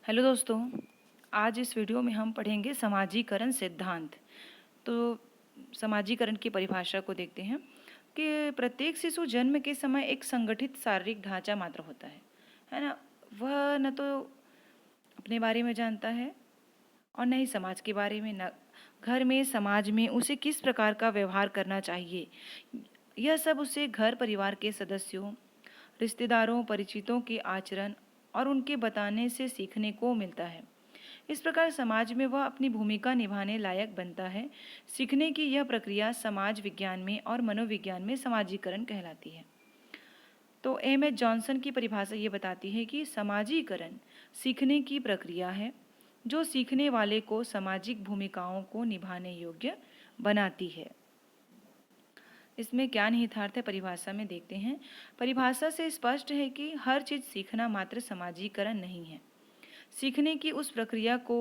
Hello दोस्तों, आज इस वीडियो में हम पढ़ेंगे समाजीकरण सिद्धांत। तो समाजीकरण की परिभाषा को देखते हैं कि प्रत्येक शिशु जन्म के समय एक संगठित शारीरिक ढांचा मात्र होता है ना। वह न तो अपने बारे में जानता है और न ही समाज के बारे में, न घर में समाज में उसे किस प्रकार का व्यवहार करना चाहिए। यह सब उसे घर परिवार के सदस्यों, रिश्तेदारों, परिचितों के आचरण और उनके बताने से सीखने को मिलता है। इस प्रकार समाज में वह अपनी भूमिका निभाने लायक बनता है। सीखने की यह प्रक्रिया समाज विज्ञान में और मनोविज्ञान में समाजीकरण कहलाती है। तो एम एच जॉनसन की परिभाषा ये बताती है कि समाजीकरण सीखने की प्रक्रिया है जो सीखने वाले को सामाजिक भूमिकाओं को निभाने योग्य बनाती है। इसमें क्या निहितार्थ है, परिभाषा में देखते हैं। परिभाषा से स्पष्ट है कि हर चीज सीखना मात्र समाजीकरण नहीं है। सीखने की उस प्रक्रिया को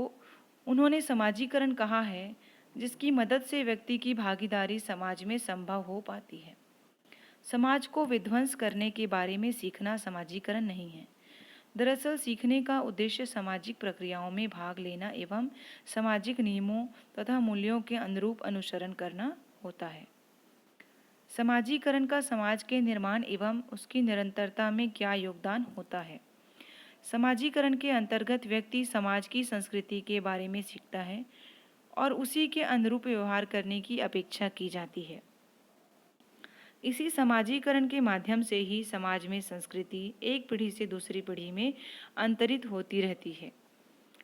उन्होंने समाजीकरण कहा है जिसकी मदद से व्यक्ति की भागीदारी समाज में संभव हो पाती है। समाज को विध्वंस करने के बारे में सीखना समाजीकरण नहीं है। दरअसल सीखने का उद्देश्य सामाजिक प्रक्रियाओं में भाग लेना एवं सामाजिक नियमों तथा मूल्यों के अनुरूप अनुसरण करना होता है। समाजीकरण का समाज के निर्माण एवं उसकी निरंतरता में क्या योगदान होता है। समाजीकरण के अंतर्गत व्यक्ति समाज की संस्कृति के बारे में सीखता है और उसी के अनुरूप व्यवहार करने की अपेक्षा की जाती है। इसी समाजीकरण के माध्यम से ही समाज में संस्कृति एक पीढ़ी से दूसरी पीढ़ी में अंतरित होती रहती है।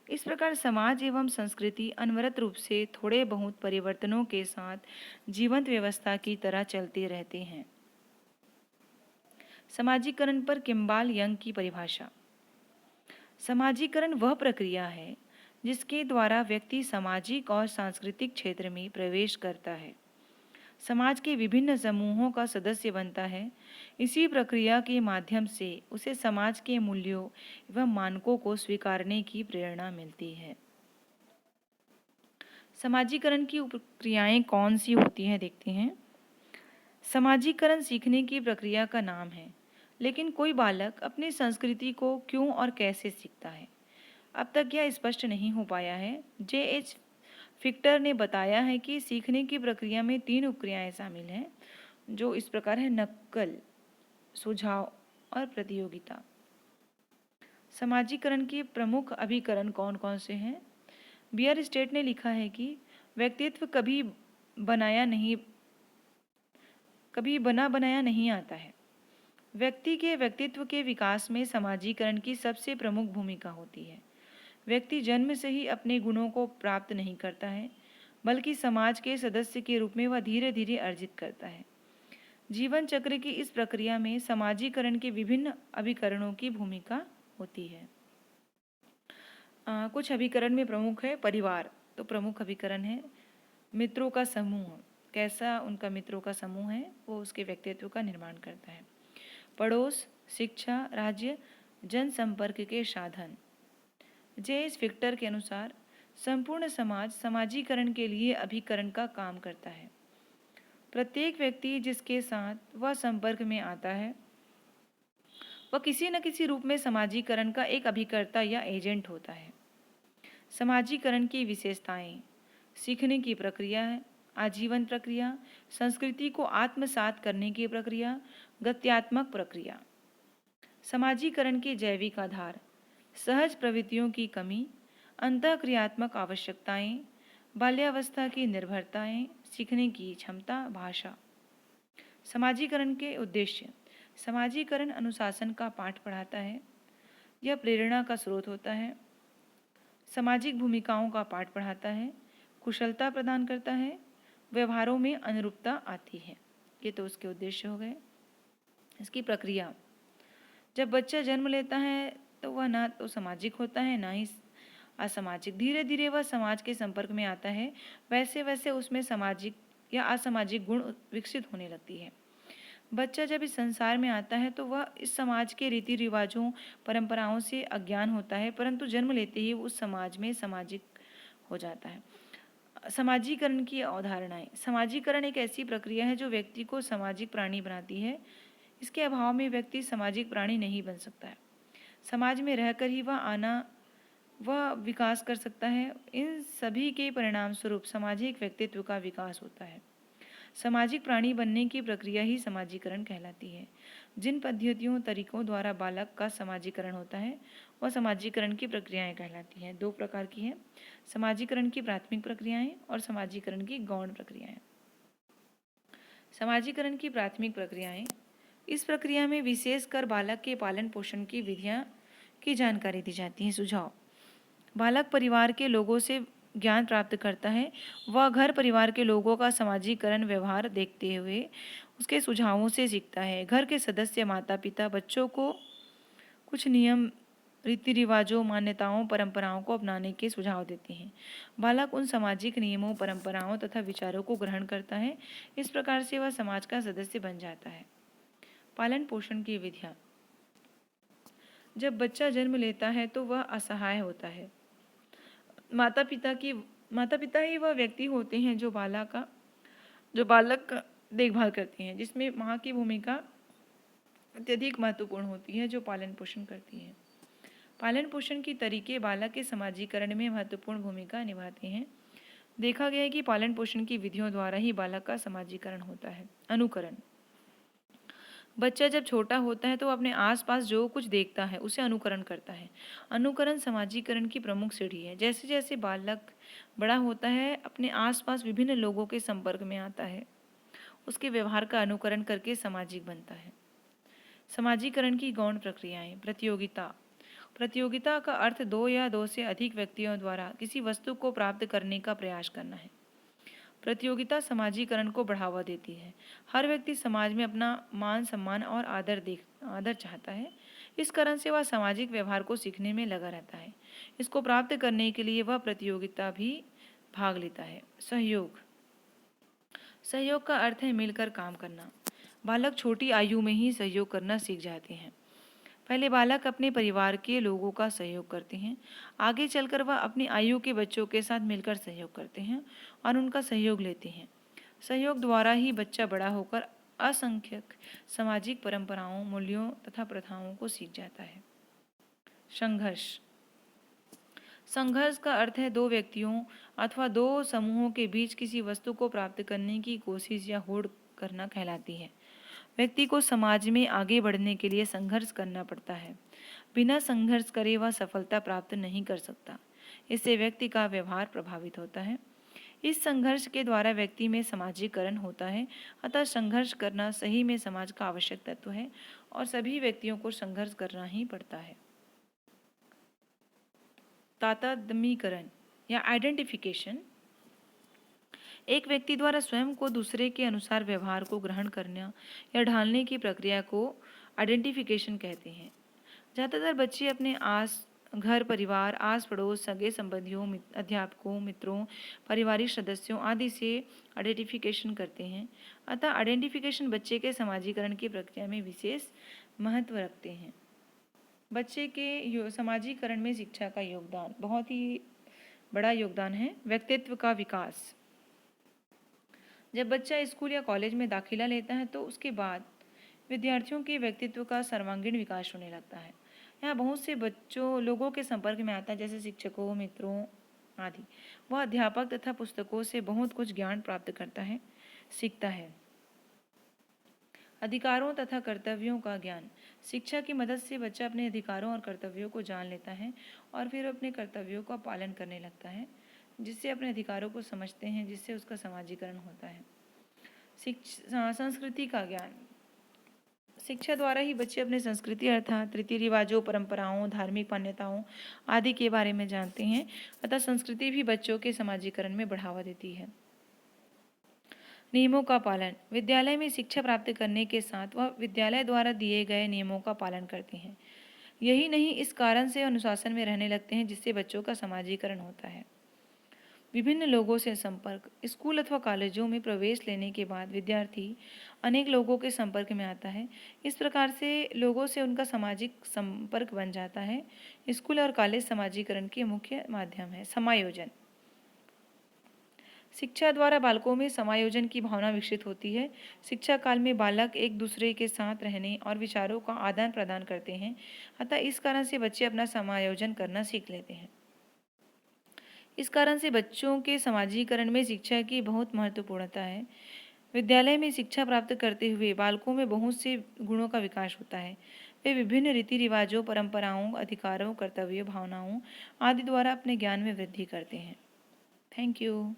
इस प्रकार समाज एवं संस्कृति अनवरत रूप से थोड़े बहुत परिवर्तनों के साथ जीवंत व्यवस्था की तरह चलते रहते हैं। समाजीकरण पर किम्बाल यंग की परिभाषा। समाजीकरण वह प्रक्रिया है जिसके द्वारा व्यक्ति सामाजिक और सांस्कृतिक क्षेत्र में प्रवेश करता है, समाज के विभिन्न समूहों का सदस्य बनता है। इसी प्रक्रिया के माध्यम से उसे समाज के मूल्यों एवं मानकों को स्वीकारने की प्रेरणा मिलती है। समाजीकरण की प्रक्रियाएं कौन सी होती हैं, देखते हैं। समाजीकरण सीखने की प्रक्रिया का नाम है, लेकिन कोई बालक अपनी संस्कृति को क्यों और कैसे सीखता है, अब तक यह स्पष्ट नहीं हो पाया है। J.H. फिक्टर ने बताया है कि सीखने की प्रक्रिया में 3 उपक्रियाएं शामिल हैं, जो इस प्रकार है: नकल, सुझाव और प्रतियोगिता। समाजीकरण के प्रमुख अभिकरण कौन कौन से हैं? बियर स्टेट ने लिखा है कि व्यक्तित्व कभी बना बनाया नहीं आता है। व्यक्ति के व्यक्तित्व के विकास में समाजीकरण की सबसे प्रमुख भूमिका होती है। व्यक्ति जन्म से ही अपने गुणों को प्राप्त नहीं करता है, बल्कि समाज के सदस्य के रूप में वह धीरे धीरे अर्जित करता है। जीवन चक्र की इस प्रक्रिया में समाजीकरण के विभिन्न अभिकरणों की भूमिका होती है। कुछ अभिकरण में प्रमुख है परिवार, तो प्रमुख अभिकरण है मित्रों का समूह। कैसा उनका मित्रों का समूह है वो उसके व्यक्तित्व का निर्माण करता है। पड़ोस, शिक्षा, राज्य, जनसंपर्क के साधन। J.H. फिक्टर के अनुसार संपूर्ण समाज समाजीकरण के लिए अभिकरण का काम करता है। प्रत्येक व्यक्ति जिसके साथ वह संपर्क में आता है वह किसी न किसी रूप में समाजीकरण का एक अभिकर्ता या एजेंट होता है। समाजीकरण की विशेषताएं: सीखने की प्रक्रिया है, आजीवन प्रक्रिया, संस्कृति को आत्मसात करने की प्रक्रिया, गत्यात्मक प्रक्रिया। समाजीकरण के जैविक आधार: सहज प्रवृत्तियों की कमी, अंतःक्रियात्मक आवश्यकताएं, बाल्यावस्था की निर्भरताएं, सीखने की क्षमता, भाषा। समाजीकरण के उद्देश्य: समाजीकरण अनुशासन का पाठ पढ़ाता है, यह प्रेरणा का स्रोत होता है। सामाजिक भूमिकाओं का पाठ पढ़ाता है, कुशलता प्रदान करता है, व्यवहारों में अनुरूपता आती है। ये तो उसके उद्देश्य हो गए। इसकी प्रक्रिया: जब बच्चा जन्म लेता है तो वह ना तो सामाजिक होता है ना ही असामाजिक। धीरे धीरे वह समाज के संपर्क में आता है, वैसे वैसे उसमें सामाजिक या असामाजिक गुण विकसित होने लगती है। बच्चा जब इस संसार में आता है तो वह इस समाज के रीति रिवाजों, परंपराओं से अज्ञान होता है, परंतु जन्म लेते ही उस समाज में सामाजिक हो जाता है। समाजीकरण की अवधारणाएं: समाजीकरण एक ऐसी प्रक्रिया है जो व्यक्ति को सामाजिक प्राणी बनाती है। इसके अभाव में व्यक्ति सामाजिक प्राणी नहीं बन सकता है। समाज में रहकर ही वह वह विकास कर सकता है। इन सभी के परिणाम स्वरूप सामाजिक व्यक्तित्व का विकास होता है। सामाजिक प्राणी बनने की प्रक्रिया ही समाजीकरण कहलाती है। जिन पद्धतियों तरीकों द्वारा बालक का समाजीकरण होता है वह समाजीकरण की प्रक्रियाएं कहलाती हैं। दो प्रकार की है, समाजीकरण की प्राथमिक प्रक्रियाएं और समाजीकरण की गौण प्रक्रियाएं। समाजीकरण की प्राथमिक प्रक्रियाएं, इस प्रक्रिया में विशेषकर बालक के पालन पोषण की विधियां की जानकारी दी जाती है। सुझाव, बालक परिवार के लोगों से ज्ञान प्राप्त करता है। वह घर परिवार के लोगों का समाजीकरण व्यवहार देखते हुए उसके सुझावों से सीखता है। घर के सदस्य माता पिता बच्चों को कुछ नियम, रीति रिवाजों, मान्यताओं, परंपराओं को अपनाने के सुझाव देते हैं। बालक उन सामाजिक नियमों, परंपराओं तथा विचारों को ग्रहण करता है। इस प्रकार से वह समाज का सदस्य बन जाता है। पालन पोषण की विधियां, जब बच्चा जन्म लेता है तो वह असहाय होता है। माता पिता ही वह व्यक्ति होते हैं जो बालक का देखभाल करते हैं, जिसमें माँ की भूमिका अत्यधिक महत्वपूर्ण होती है, जो पालन पोषण करती है। पालन पोषण की तरीके बालक के समाजीकरण में महत्वपूर्ण भूमिका निभाते हैं। देखा गया है कि पालन पोषण की विधियों द्वारा ही बालक का समाजीकरण होता है। अनुकरण, बच्चा जब छोटा होता है तो अपने आसपास जो कुछ देखता है उसे अनुकरण करता है। अनुकरण समाजीकरण की प्रमुख सीढ़ी है। जैसे जैसे बालक बड़ा होता है अपने आसपास विभिन्न लोगों के संपर्क में आता है, उसके व्यवहार का अनुकरण करके सामाजिक बनता है। समाजीकरण की गौण प्रक्रियाएं, प्रतियोगिता का अर्थ दो या दो से अधिक व्यक्तियों द्वारा किसी वस्तु को प्राप्त करने का प्रयास करना है। प्रतियोगिता समाजीकरण को बढ़ावा देती है। हर व्यक्ति समाज में अपना मान सम्मान और आदर चाहता है। इस कारण से वह सामाजिक व्यवहार को सीखने में लगा रहता है। इसको प्राप्त करने के लिए वह प्रतियोगिता भी भाग लेता है। सहयोग का अर्थ है मिलकर काम करना। बालक छोटी आयु में ही सहयोग करना सीख जाते हैं। पहले बालक अपने परिवार के लोगों का सहयोग करते हैं। आगे चलकर वह अपनी आयु के बच्चों के साथ मिलकर सहयोग करते हैं और उनका सहयोग लेते हैं। सहयोग द्वारा ही बच्चा बड़ा होकर असंख्यक सामाजिक परंपराओं, मूल्यों तथा प्रथाओं को सीख जाता है। संघर्ष का अर्थ है दो व्यक्तियों अथवा दो समूहों के बीच किसी वस्तु को प्राप्त करने की कोशिश या होड़ करना कहलाती है। व्यक्ति को समाज में आगे बढ़ने के लिए संघर्ष करना पड़ता है। बिना संघर्ष करे वह सफलता प्राप्त नहीं कर सकता। इससे व्यक्ति का व्यवहार प्रभावित होता है। इस संघर्ष के द्वारा व्यक्ति में समाजीकरण होता है। अतः संघर्ष करना सही में समाज का आवश्यक तत्व है और सभी व्यक्तियों को संघर्ष करना ही पड़ता है। तादात्म्यीकरण या आइडेंटिफिकेशन, एक व्यक्ति द्वारा स्वयं को दूसरे के अनुसार व्यवहार को ग्रहण करना या ढालने की प्रक्रिया को आइडेंटिफिकेशन कहते हैं। ज़्यादातर बच्चे अपने घर परिवार, आस पड़ोस, सगे संबंधियों, अध्यापकों, मित्रों, पारिवारिक सदस्यों आदि से आइडेंटिफिकेशन करते हैं। अतः आइडेंटिफिकेशन बच्चे के समाजीकरण की प्रक्रिया में विशेष महत्व रखते हैं। बच्चे के समाजीकरण में शिक्षा का योगदान बहुत ही बड़ा योगदान है। व्यक्तित्व का विकास, जब बच्चा स्कूल या कॉलेज में दाखिला लेता है तो उसके बाद विद्यार्थियों के व्यक्तित्व का सर्वांगीण विकास होने लगता है। यहाँ बहुत से लोगों के संपर्क में आता है, जैसे शिक्षकों, मित्रों आदि। वह अध्यापक तथा पुस्तकों से बहुत कुछ ज्ञान प्राप्त करता है, सीखता है। अधिकारों तथा कर्तव्यों का ज्ञान, शिक्षा की मदद से बच्चा अपने अधिकारों और कर्तव्यों को जान लेता है और फिर अपने कर्तव्यों का पालन करने लगता है, जिससे अपने अधिकारों को समझते हैं, जिससे उसका समाजीकरण होता है। संस्कृति का ज्ञान, शिक्षा द्वारा ही बच्चे अपने संस्कृति अर्थात रीति रिवाजों, परंपराओं, धार्मिक मान्यताओं आदि के बारे में जानते हैं। अतः संस्कृति भी बच्चों के समाजीकरण में बढ़ावा देती है। नियमों का पालन, विद्यालय में शिक्षा प्राप्त करने के साथ वह विद्यालय द्वारा दिए गए नियमों का पालन करते हैं। यही नहीं, इस कारण से अनुशासन में रहने लगते हैं, जिससे बच्चों का समाजीकरण होता है। विभिन्न लोगों से संपर्क, स्कूल अथवा कॉलेजों में प्रवेश लेने के बाद विद्यार्थी अनेक लोगों के संपर्क में आता है। इस प्रकार से लोगों से उनका सामाजिक संपर्क बन जाता है। स्कूल और कॉलेज समाजीकरण के मुख्य माध्यम है। समायोजन, शिक्षा द्वारा बालकों में समायोजन की भावना विकसित होती है। शिक्षा काल में बालक एक दूसरे के साथ रहने और विचारों का आदान प्रदान करते हैं। अतः इस कारण से बच्चे अपना समायोजन करना सीख लेते हैं। इस कारण से बच्चों के समाजीकरण में शिक्षा की बहुत महत्वपूर्णता है। विद्यालय में शिक्षा प्राप्त करते हुए बालकों में बहुत से गुणों का विकास होता है। वे विभिन्न रीति रिवाजों, परंपराओं, अधिकारों, कर्तव्यों, भावनाओं आदि द्वारा अपने ज्ञान में वृद्धि करते हैं। Thank you.